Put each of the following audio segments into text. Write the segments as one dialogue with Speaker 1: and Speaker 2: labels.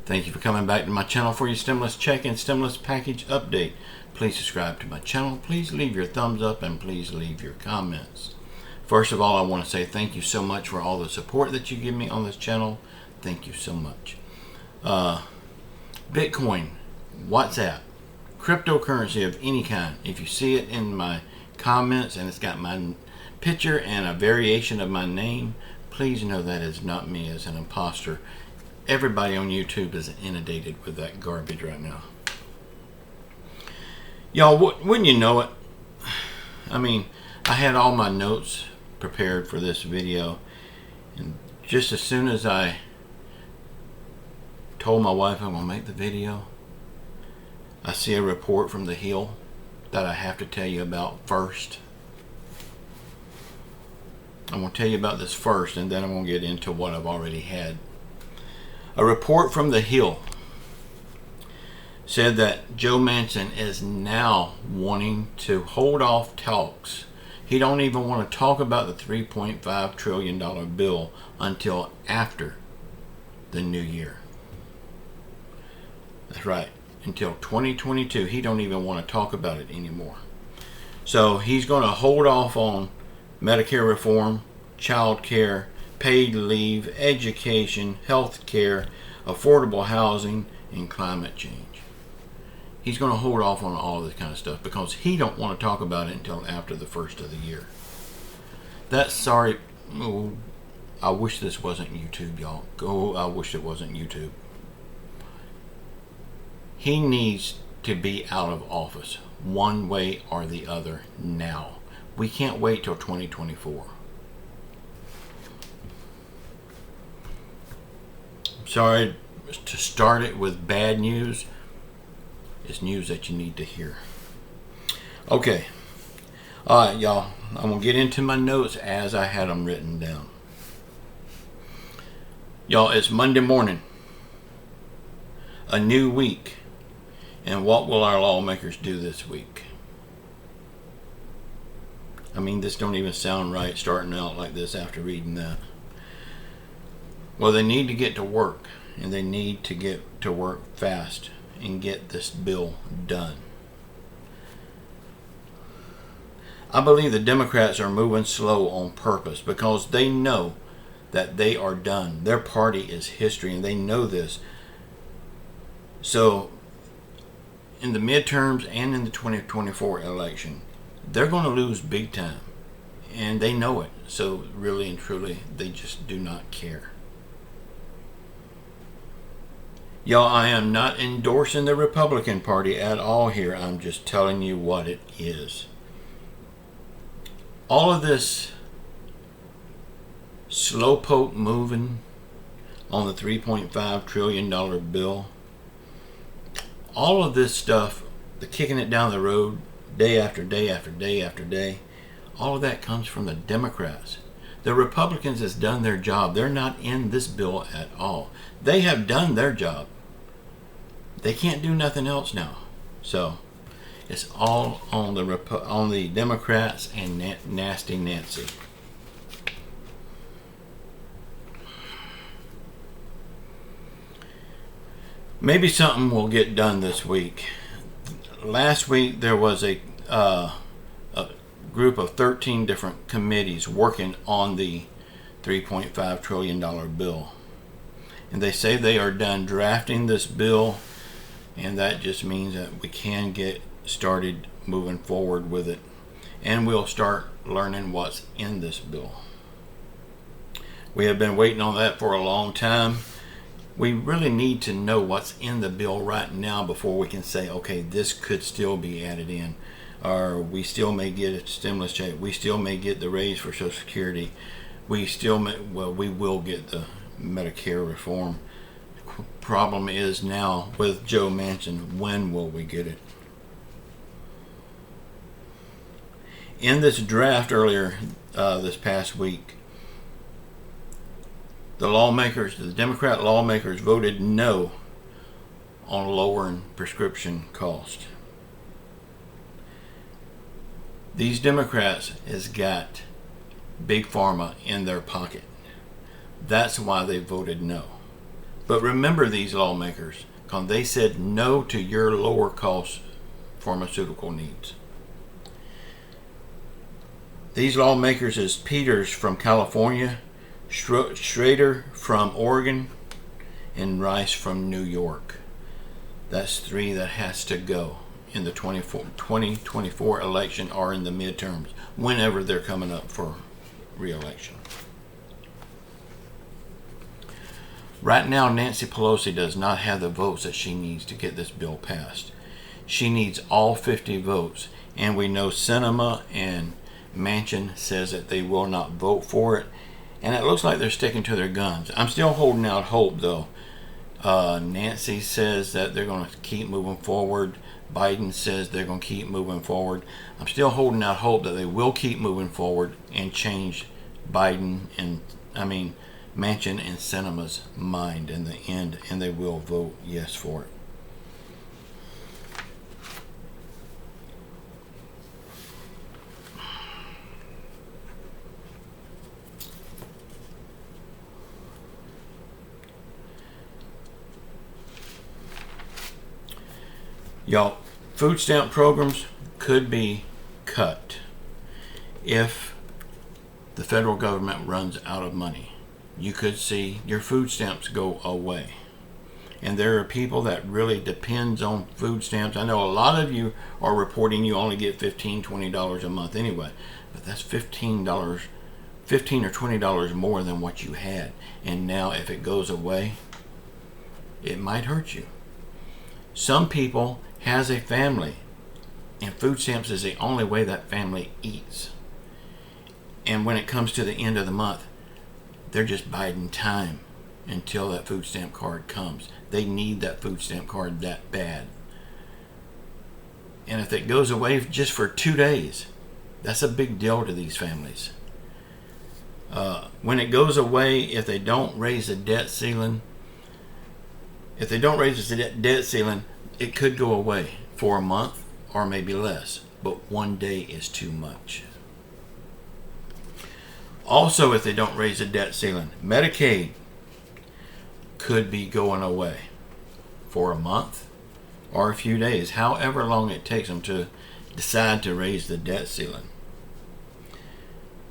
Speaker 1: Thank you for coming back to my channel for your stimulus check and stimulus package update. Please subscribe to my channel. Please leave your thumbs up and please leave your comments. First of all, I want to say thank you so much for all the support that you give me on this channel. Thank you so much. Bitcoin, WhatsApp, cryptocurrency of any kind. If you see it in my comments and it's got my picture and a variation of my name, please know that is not me as an imposter. Everybody on YouTube is inundated with that garbage right now. Y'all, wouldn't you know it? I mean, I had all my notes prepared for this video, and just as soon as I told my wife I'm gonna make the video, I see a report from the Hill that I have to tell you about first. I'm gonna tell you about this first, and then I'm gonna get into what I've already had. A report from the Hill said that Joe Manchin is now wanting to hold off talks. He don't even want to talk about the $3.5 trillion bill until after the new year. That's right, until 2022. He don't even want to talk about it anymore. So he's going to hold off on Medicare reform, child care, paid leave, education, health care, affordable housing, and climate change. He's going to hold off on all this kind of stuff because he don't want to talk about it until after the first of the year. That's sorry. Oh, I wish this wasn't YouTube, y'all. I wish it wasn't YouTube. He needs to be out of office one way or the other now. We can't wait till 2024. Sorry to start it with bad news. It's news that you need to hear. Okay. Alright, y'all. I'm going to get into my notes as I had them written down. Y'all, it's Monday morning. A new week. And what will our lawmakers do this week? I mean, this don't even sound right starting out like this after reading that. Well, they need to get to work, and they need to get to work fast and get this bill done. I believe the Democrats are moving slow on purpose because they know that they are done. Their party is history, and they know this. So, in the midterms and in the 2024 election, they're going to lose big time, and they know it. So, really and truly, they just do not care. Y'all, I am not endorsing the Republican Party at all here. I'm just telling you what it is. All of this slowpoke moving on the $3.5 trillion bill, all of this stuff, the kicking it down the road day after day after day after day, all of that comes from the Democrats. The Republicans has done their job. They're not in this bill at all. They have done their job. They can't do nothing else now. So it's all on the Democrats and Nasty Nancy. Maybe something will get done this week. Last week there was a group of 13 different committees working on the $3.5 trillion bill. And they say they are done drafting this bill, and that just means that we can get started moving forward with it. And we'll start learning what's in this bill. We have been waiting on that for a long time. We really need to know what's in the bill right now before we can say, okay, this could still be added in. Or we still may get a stimulus check. We still may get the raise for Social Security. We will get the Medicare reform. Problem is now with Joe Manchin, when will we get it? In this draft earlier this past week, the Democrat lawmakers voted no on lowering prescription cost. These Democrats has got Big Pharma in their pocket. That's why they voted no. But remember these lawmakers, because they said no to your lower cost pharmaceutical needs. These lawmakers is Peters from California, Schrader from Oregon, and Rice from New York. That's 3 that has to go in the 2024 election or in the midterms, whenever they're coming up for re-election. Right now, Nancy Pelosi does not have the votes that she needs to get this bill passed. She needs all 50 votes, and we know Sinema and Manchin says that they will not vote for it, and it looks like they're sticking to their guns. I'm still holding out hope, though. Nancy says that they're going to keep moving forward. Biden says they're going to keep moving forward. I'm still holding out hope that they will keep moving forward and change Manchin and Sinema's mind in the end, and they will vote yes for it. Y'all, food stamp programs could be cut if the federal government runs out of money. You could see your food stamps go away. And there are people that really depends on food stamps. I know a lot of you are reporting you only get $15, $20 a month anyway. But that's $15 or $20 more than what you had. And now if it goes away, it might hurt you. Some people has a family, and food stamps is the only way that family eats. And when it comes to the end of the month, they're just biding time until that food stamp card comes. They need that food stamp card that bad. And if it goes away just for 2 days, that's a big deal to these families. When it goes away, if they don't raise the debt ceiling, it could go away for a month or maybe less, but 1 day is too much. Also, if they don't raise the debt ceiling, Medicaid could be going away for a month or a few days, however long it takes them to decide to raise the debt ceiling.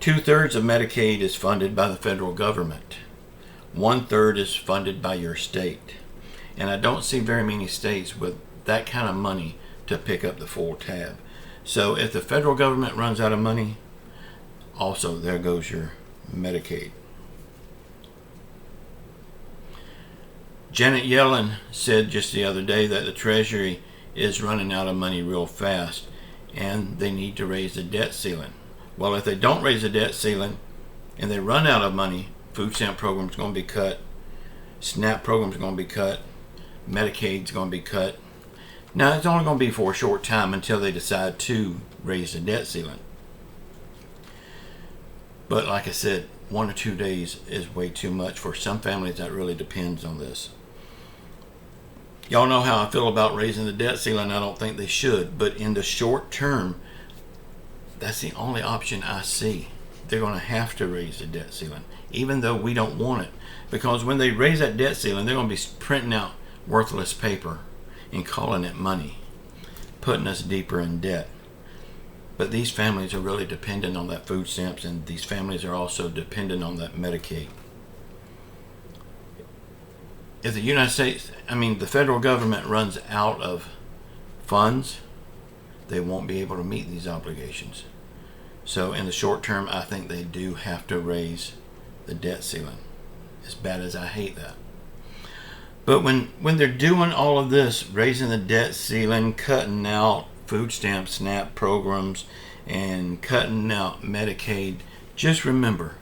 Speaker 1: 2/3 of Medicaid is funded by the federal government. 1/3 is funded by your state. And I don't see very many states with that kind of money to pick up the full tab. So if the federal government runs out of money, also there goes your Medicaid. Janet Yellen said just the other day that the Treasury is running out of money real fast and they need to raise the debt ceiling. Well, if they don't raise the debt ceiling and they run out of money, food stamp program's going to be cut, SNAP program's going to be cut, Medicaid's going to be cut. Now, it's only going to be for a short time until they decide to raise the debt ceiling. But like I said, 1 or 2 days is way too much for some families that really depends on this. Y'all know how I feel about raising the debt ceiling. I don't think they should, but in the short term, that's the only option I see. They're going to have to raise the debt ceiling, even though we don't want it. Because when they raise that debt ceiling, they're going to be printing out worthless paper and calling it money, putting us deeper in debt. But these families are really dependent on that food stamps, and these families are also dependent on that Medicaid. If the United States, the federal government runs out of funds, they won't be able to meet these obligations. So in the short term, I think they do have to raise the debt ceiling, as bad as I hate that. But when they're doing all of this, raising the debt ceiling, cutting out food stamp SNAP programs, and cutting out Medicaid, just remember,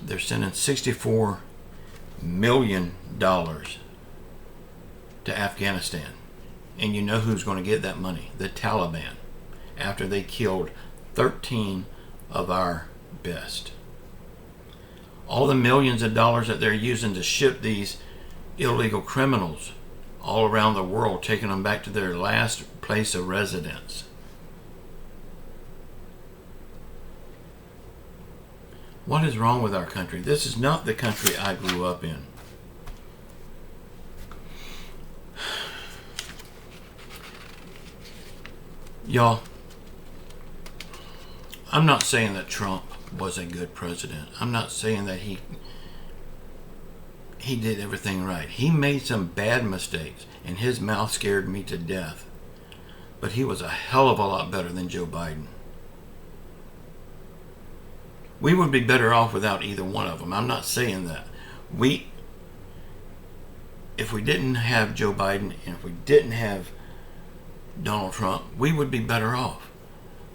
Speaker 1: they're sending $64 million to Afghanistan. And you know who's going to get that money? The Taliban, after they killed 13 of our best. All the millions of dollars that they're using to ship these illegal criminals all around the world, taking them back to their last place of residence. What is wrong with our country? This is not the country I grew up in. Y'all, I'm not saying that Trump was a good president. I'm not saying that he did everything right. He made some bad mistakes, and his mouth scared me to death. But he was a hell of a lot better than Joe Biden. We would be better off without either one of them. I'm not saying that. If we didn't have Joe Biden and if we didn't have Donald Trump, we would be better off.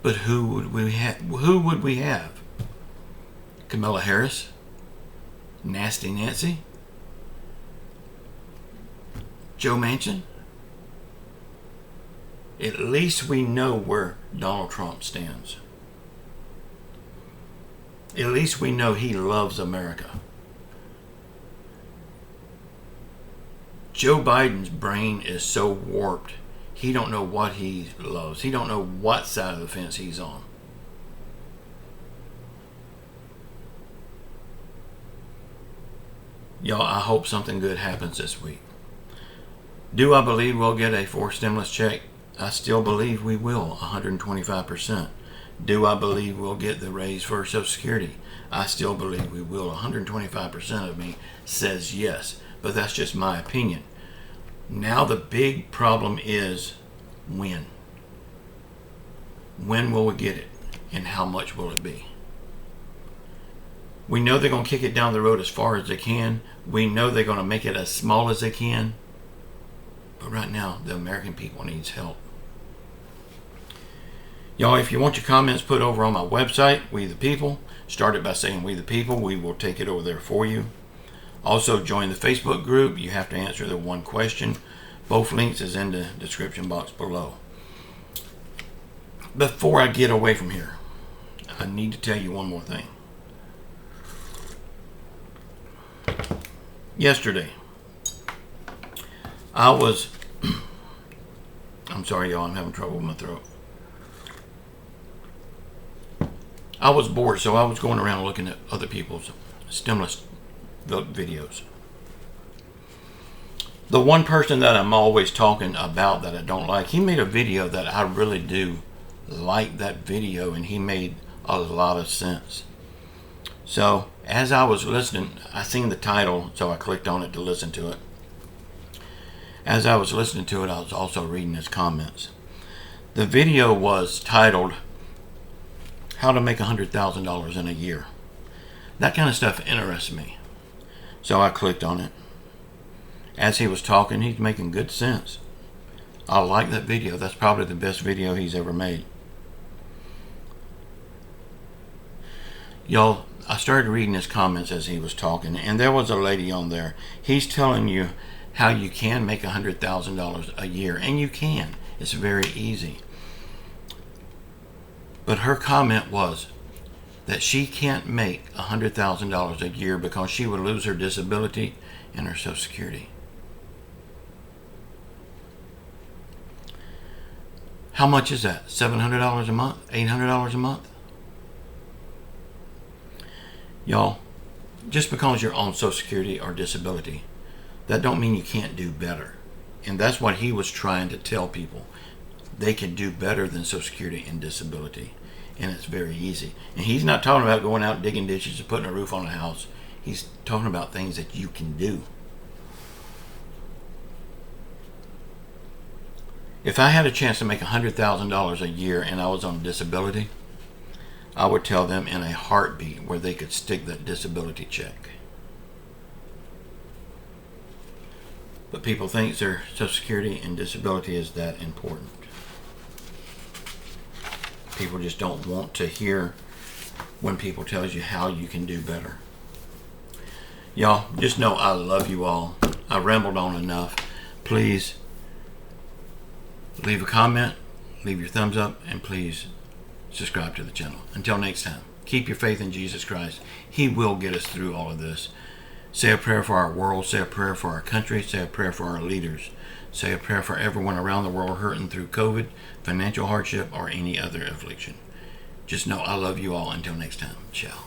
Speaker 1: But who would we have? Who would we have? Kamala Harris? Nasty Nancy? Joe Manchin? At least we know where Donald Trump stands. At least we know he loves America. Joe Biden's brain is so warped, he don't know what he loves. He don't know what side of the fence he's on. Y'all, I hope something good happens this week. Do I believe we'll get a fourth stimulus check? I still believe we will, 125%. Do I believe we'll get the raise for Social Security? I still believe we will. 125% of me says yes, but that's just my opinion. Now the big problem is when. When will we get it, and how much will it be? We know they're going to kick it down the road as far as they can. We know they're going to make it as small as they can. But right now, the American people needs help. Y'all, if you want your comments put over on my website, We the People, start it by saying We the People. We will take it over there for you. Also, join the Facebook group. You have to answer the one question. Both links is in the description box below. Before I get away from here, I need to tell you one more thing. Yesterday, I'm sorry, y'all, I'm having trouble with my throat. I was bored, so I was going around looking at other people's stimulus videos. The one person that I'm always talking about that I don't like, he made a video that I really do like that video, and he made a lot of sense. So, as I was listening, I seen the title, so I clicked on it to listen to it. As I was listening to it, I was also reading his comments. The video was titled, How to Make $100,000 in a Year. That kind of stuff interests me. So I clicked on it. As he was talking, he's making good sense. I like that video. That's probably the best video he's ever made. Y'all, I started reading his comments as he was talking, and there was a lady on there. He's telling you how you can make $100,000 a year, and you can. It's very easy. But her comment was that she can't make $100,000 a year because she would lose her disability and her Social Security. How much is that? $700 a month? $800 a month? Y'all, just because you're on Social Security or disability, that don't mean you can't do better. And that's what he was trying to tell people. They can do better than Social Security and disability. And it's very easy. And he's not talking about going out digging ditches and putting a roof on a house. He's talking about things that you can do. If I had a chance to make $100,000 a year and I was on disability, I would tell them in a heartbeat where they could stick that disability check. But people think their Social Security and disability is that important. People just don't want to hear when people tell you how you can do better. Y'all, just know I love you all. I rambled on enough. Please leave a comment, leave your thumbs up, and please subscribe to the channel. Until next time, keep your faith in Jesus Christ. He will get us through all of this. Say a prayer for our world. Say a prayer for our country. Say a prayer for our leaders. Say a prayer for everyone around the world hurting through COVID, financial hardship, or any other affliction. Just know I love you all. Until next time, ciao.